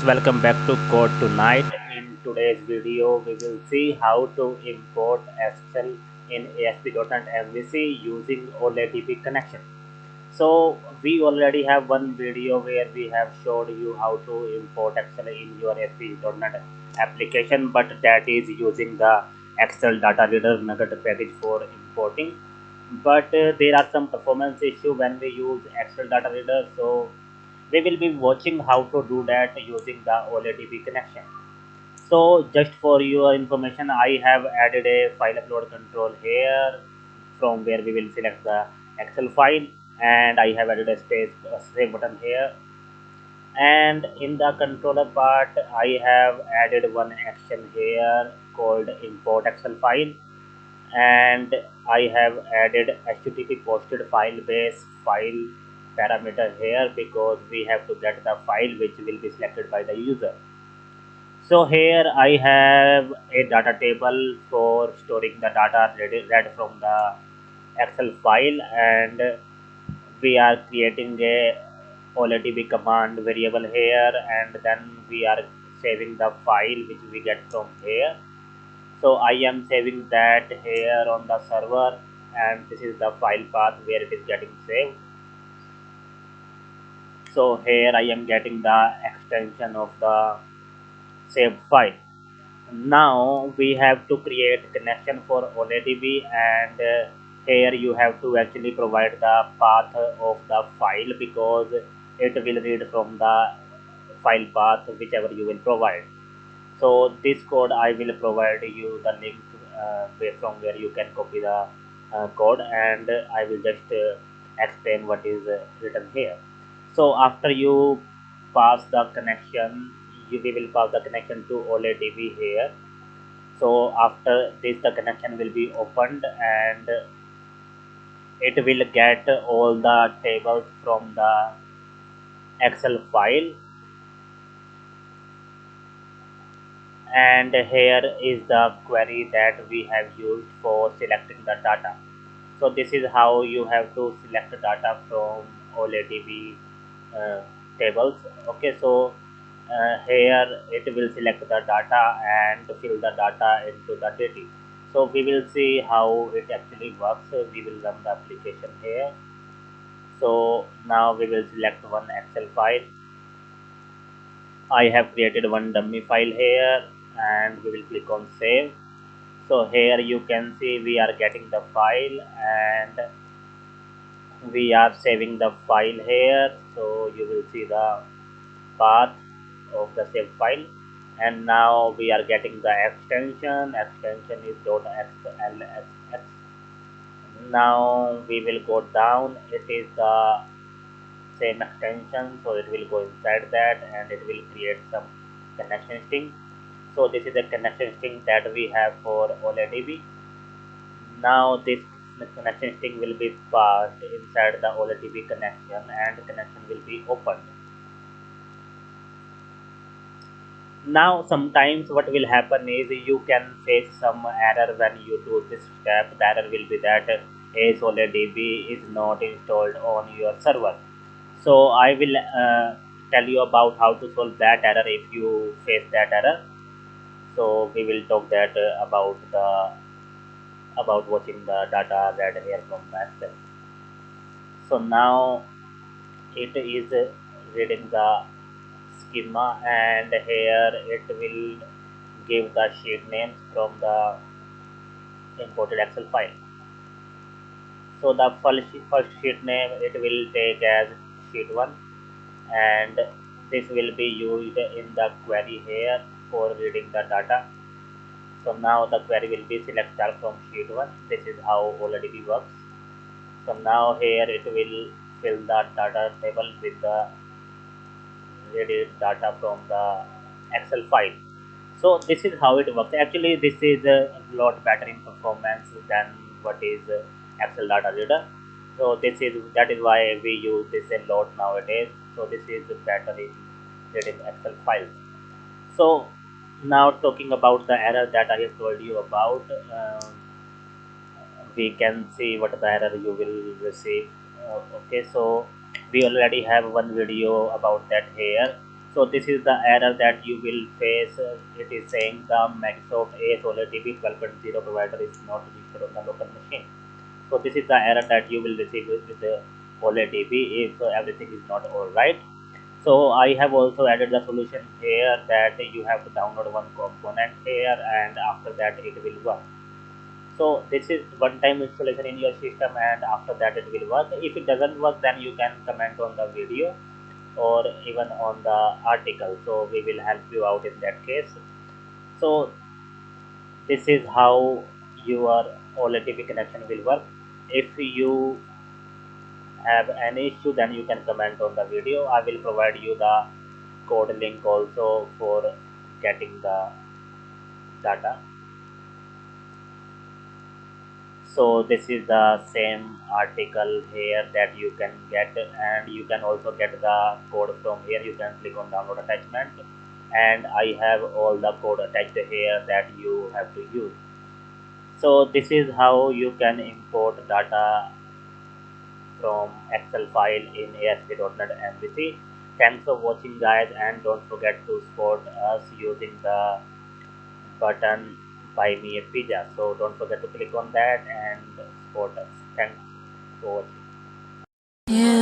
Welcome back to Code Tonight. In today's video, we will see how to import Excel in ASP.NET MVC using OLE DB connection. So we already have one video where we have showed you how to import Excel in your ASP.NET application, but that is using the Excel data reader nugget package for importing. But there are some performance issue when we use Excel data reader. So we will be watching how to do that using the OLE DB connection. So just for your information, I have added a file upload control here from where we will select the Excel file, and I have added a save button here. And in the controller part, I have added one action here called import Excel file, and I have added HTTP posted file base file parameter here because we have to get the file which will be selected by the user. So here I have a data table for storing the data read from the Excel file, and we are creating a OLEDB command variable here, and then we are saving the file which we get from here. So I am saving that here on the server, and this is the file path where it is getting saved. So here I am getting the extension of the saved file. Now we have to create connection for OLEDB, and here you have to actually provide the path of the file because it will read from the file path whichever you will provide. So this code I will provide you the link from where you can copy the code, and I will just explain what is written here. So after you pass the connection, we will pass the connection to OLE DB here. So after this, the connection will be opened, and it will get all the tables from the Excel file. And here is the query that we have used for selecting the data. So this is how you have to select the data from OLE DB tables. Okay, so here it will select the data and fill the data into the data. So we will see how it actually works. We will run the application here. So now we will select one Excel file. I have created one dummy file here, and we will click on save. So here you can see we are getting the file, and we are saving the file here. So you will see the path of the saved file, and now we are getting the extension is .xlsx. Now we will go down, it is the same extension, so it will go inside that and it will create some connection string. So this is the connection string that we have for OLEDB. Now this connection string will be passed inside the OLEDB connection, and connection will be opened. Now sometimes what will happen is you can face some error when you do this step. The error will be that OLE DB is not installed on your server. So I will tell you about how to solve that error if you face that error. So we will talk that about watching the data read here from Excel. So now it is reading the schema, and here it will give the sheet names from the imported Excel file. So the first sheet name it will take as sheet 1, and this will be used in the query here for reading the data. So now the query will be select star from sheet 1. This is how OLEDB works. So now here it will fill the data table with the read data from the Excel file. So this is how it works. Actually, this is a lot better in performance than what is Excel data reader. So that is why we use this a lot nowadays. So this is better in reading Excel files. So now talking about the error that I have told you about, we can see what the error you will receive. Okay, so we already have one video about that here. So this is the error that you will face. It is saying the Microsoft AS OLED DB 12.0 provider is not registered on the local machine. So this is the error that you will receive with the OLED DB if everything is not alright. So I have also added the solution here that you have to download one component here, and after that it will work. So this is one time installation in your system, and after that it will work. If it doesn't work, then you can comment on the video or even on the article, so we will help you out in that case. So this is how your OLED connection will work. If you have any issue, then you can comment on the video. I will provide you the code link also for getting the data. So this is the same article here that you can get, and you can also get the code from here. You can click on download attachment, and I have all the code attached here that you have to use. So this is how you can import data from Excel file in ASP.NET MVC. Thanks for watching, guys, and don't forget to support us using the button buy me a pizza. So don't forget to click on that and support us. Thanks for watching.